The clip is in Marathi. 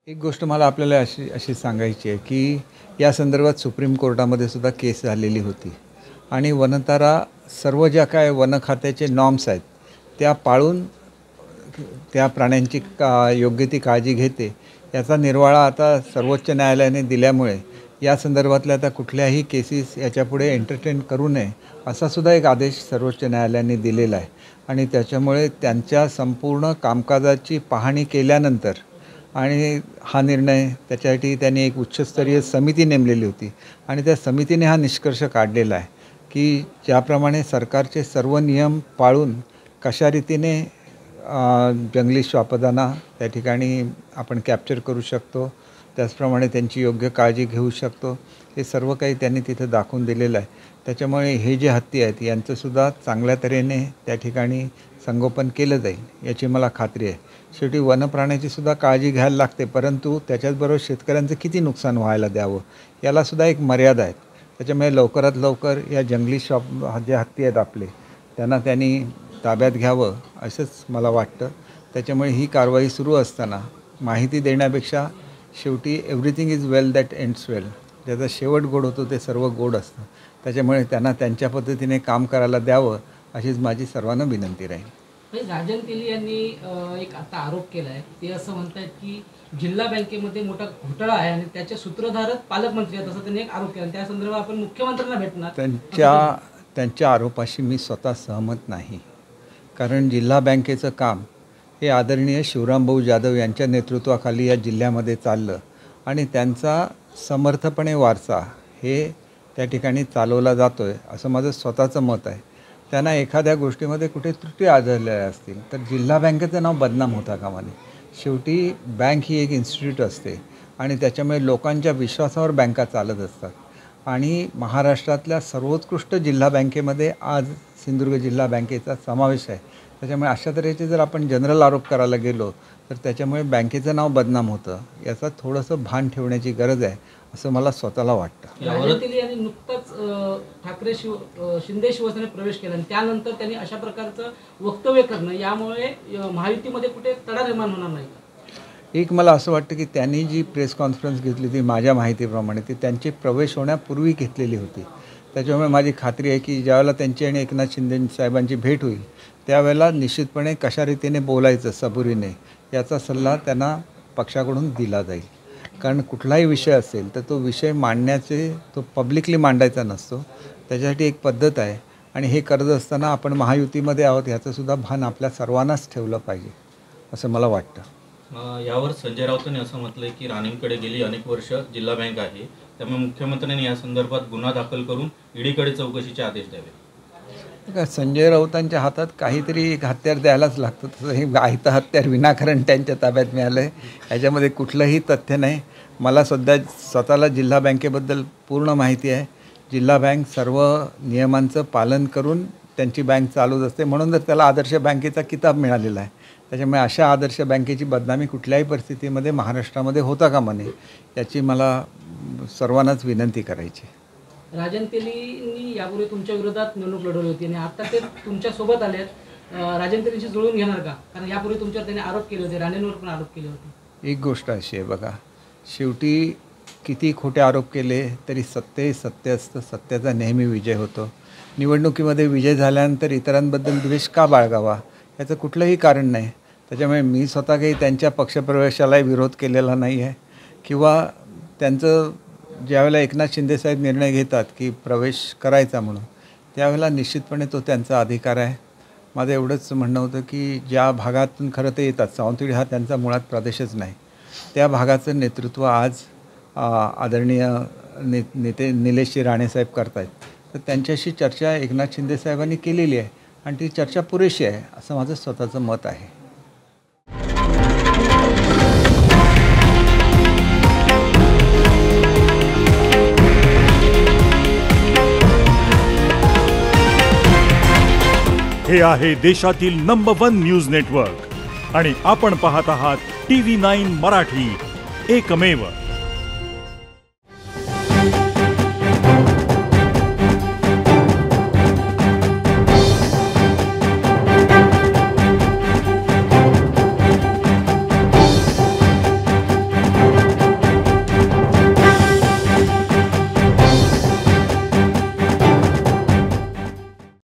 एक गोष्ट मला आपल्याला अशी अशी सांगायची आहे की या संदर्भात सुप्रीम कोर्टामध्ये सुद्धा केस झालेली होती आणि वनतारा सर्व ज्या काय वन खात्याचे नॉर्म्स आहेत त्या पाळून त्या प्राण्यांची योग्य ती काळजी घेते याचा निर्वाळा आता सर्वोच्च न्यायालयाने दिल्यामुळे या संदर्भातल्या आता कुठल्याही केसेस याच्यापुढे एंटरटेन करू नये असा सुद्धा एक आदेश सर्वोच्च न्यायालयाने दिलेला आहे आणि त्याच्यामुळे त्यांच्या संपूर्ण कामकाजाची पाहणी केल्यानंतर आणि हा निर्णय त्याच्यासाठी त्यांनी एक उच्चस्तरीय समिती नेमलेली होती आणि त्या समितीने हा निष्कर्ष काढलेला आहे की ज्याप्रमाणे सरकारचे सर्व नियम पाळून कशा रीतीने जंगली श्वापदांना त्या ठिकाणी आपण कॅप्चर करू शकतो, त्याचप्रमाणे त्यांची योग्य काळजी घेऊ शकतो, हे सर्व काही त्यांनी तिथं दाखवून दिलेलं आहे। त्याच्यामुळे हे जे हत्ती आहेत यांचंसुद्धा चांगल्या तऱ्हेने त्या ठिकाणी संगोपन केलं जाईल याची मला खात्री आहे। शेवटी वनप्राण्याची सुद्धा काळजी घ्यायला लागते, परंतु त्याच्याचबरोबर शेतकऱ्यांचं किती नुकसान व्हायला द्यावं यालासुद्धा एक मर्यादा आहे। त्याच्यामुळे लवकरात लवकर या जंगली जे हत्ती आहेत आपले त्यांनी ताब्यात घ्यावं असंच मला वाटतं। त्याच्यामुळे ही कारवाई सुरू असताना माहिती देण्यापेक्षा शेवटी everything is well that ends well, ज्याचा शेवट गोड होतो ते सर्व गोड असतं। त्याच्यामुळे त्यांना त्यांच्या पद्धतीने काम करायला द्यावं अशीच माझी सर्वांना विनंती राहील। राजन तेली यांनी एक आता आरोप केला आहे, ते असं म्हणतात की जिल्हा बँकेमध्ये मोठा घोटाळा आहे आणि त्याचे सूत्रधारच पालकमंत्री आहेत, असं त्यांनी एक आरोप केला। त्या संदर्भात आपण मुख्यमंत्र्यांना भेटणार। त्यांच्या आरोपाशी मी स्वतः सहमत नाही, कारण जिल्हा बँकेचं काम हे आदरणीय शिवरामभाऊ जाधव यांच्या नेतृत्वाखाली या जिल्ह्यामध्ये चाललं आणि त्यांचा समर्थपणे वारसा हे त्या ठिकाणी चालवला जातो आहे असं माझं स्वतःचं मत आहे। त्यांना एखाद्या गोष्टीमध्ये कुठे त्रुटी आढळल्या असतील तर जिल्हा बँकेचं नाव बदनाम होता कामा नये। शेवटी बँक ही एक इन्स्टिट्यूट असते आणि त्याच्यामुळे लोकांच्या विश्वासावर बँका चालत असतात आणि महाराष्ट्रातल्या सर्वोत्कृष्ट जिल्हा बँकेमध्ये आज सिंधुदुर्ग जिल्हा बँकेचा समावेश आहे। त्याच्यामुळे अशा तऱ्हेचे जर आपण जनरल आरोप करायला गेलो तर त्याच्यामुळे बँकेचं नाव बदनाम होतं, याचा थोडंसं भान ठेवण्याची गरज आहे असं मला स्वतःला वाटतं। राजन तेली यांनी नुकताच ठाकरे शिंदे शिवसेनेत प्रवेश केला आणि त्यानंतर त्यांनी अशा प्रकारचं वक्तव्य करणं यामुळे महायुतीमध्ये कुठे तडा निर्माण होणार नाही का? एक मला असं वाटतं की त्यांनी जी प्रेस कॉन्फरन्स घेतली ती माझ्या माहितीप्रमाणे ती त्यांची प्रवेश होण्यापूर्वी घेतलेली होती। त्याच्यामुळे माझी खात्री आहे की ज्यावेळेला त्यांची आणि एकनाथ शिंदे साहेबांची भेट होईल त्यावेळेला निश्चितपणे कशा रीतीने बोलायचं सबुरीने याचा सल्ला त्यांना पक्षाकडून दिला जाईल। कारण कुठलाही विषय असेल तर तो विषय मांडण्याचे तो पब्लिकली मांडायचा नसतो, त्याच्यासाठी एक पद्धत आहे आणि हे करत असताना आपण महायुतीमध्ये आहोत याचंसुद्धा भान आपल्या सर्वांनाच ठेवलं पाहिजे असं मला वाटतं। यावर संजय राऊतांनी असं म्हटलं की राणेंकडे गेली अनेक वर्ष जिल्हा बँक आहे, त्यामुळे मुख्यमंत्र्यांनी या संदर्भात गुन्हा दाखल करून ईडीकडे चौकशीचे आदेश द्यावे। संजय राऊतांच्या हातात काहीतरी एक हत्यार द्यायलाच लागतं, तसं हे आयतं हत्यार विनाकारण त्यांच्या ताब्यात मिळालं आहे याच्यामध्ये कुठलंही तथ्य नाही। मला स्वतःला जिल्हा बँकेबद्दल पूर्ण माहिती आहे। जिल्हा बँक सर्व नियमांचं पालन करून त्यांची बँक चालूच असते, म्हणून तर त्याला आदर्श बँकेचा किताब मिळालेला आहे। त्याच्यामुळे अशा आदर्श बँकेची बदनामी कुठल्याही परिस्थितीमध्ये महाराष्ट्रामध्ये होता कामा नये याची मला सर्वांनाच विनंती करायची। राजन तेलींनी यापूर्वी तुमच्या विरोधात निवडणूक लढवली होती आणि आता ते तुमच्यासोबत आलेत। राजन तेलींशी जुळून घेणार का? कारण यापूर्वी तुमच्यावर त्यांनी आरोप केले होते, राणेंवर पण आरोप केले होते। एक गोष्ट अशी आहे बघा, शेवटी किती खोटे आरोप केले तरी सत्य सत्य असतं, सत्याचा नेहमी विजय होतो। निवडणुकीमध्ये विजय झाल्यानंतर इतरांबद्दल द्वेष का बाळगावा याचं कुठलंही कारण नाही। त्याच्यामुळे मी स्वतः काही त्यांच्या पक्षप्रवेशालाही विरोध केलेला नाही आहे किंवा त्यांचं ज्यावेळेला एकनाथ शिंदेसाहेब निर्णय घेतात की प्रवेश करायचा म्हणून त्यावेळेला निश्चितपणे तो त्यांचा अधिकार आहे। माझं एवढंच म्हणणं होतं की ज्या भागातून खरं ते येतात, सावंतवाडी हा त्यांचा मुळात प्रदेशच नाही, त्या भागाचं नेतृत्व आज आदरणीय नेते निलेशजी राणेसाहेब करत आहेत, तर त्यांच्याशी चर्चा एकनाथ शिंदेसाहेबांनी केलेली आहे आणि ती चर्चा पुरेशी आहे असं माझं स्वतःचं मत आहे। हे आहे देशातील नंबर 1 न्यूज नेटवर्क आणि आपण पाहत आहात TV9 मराठी, एकमेव।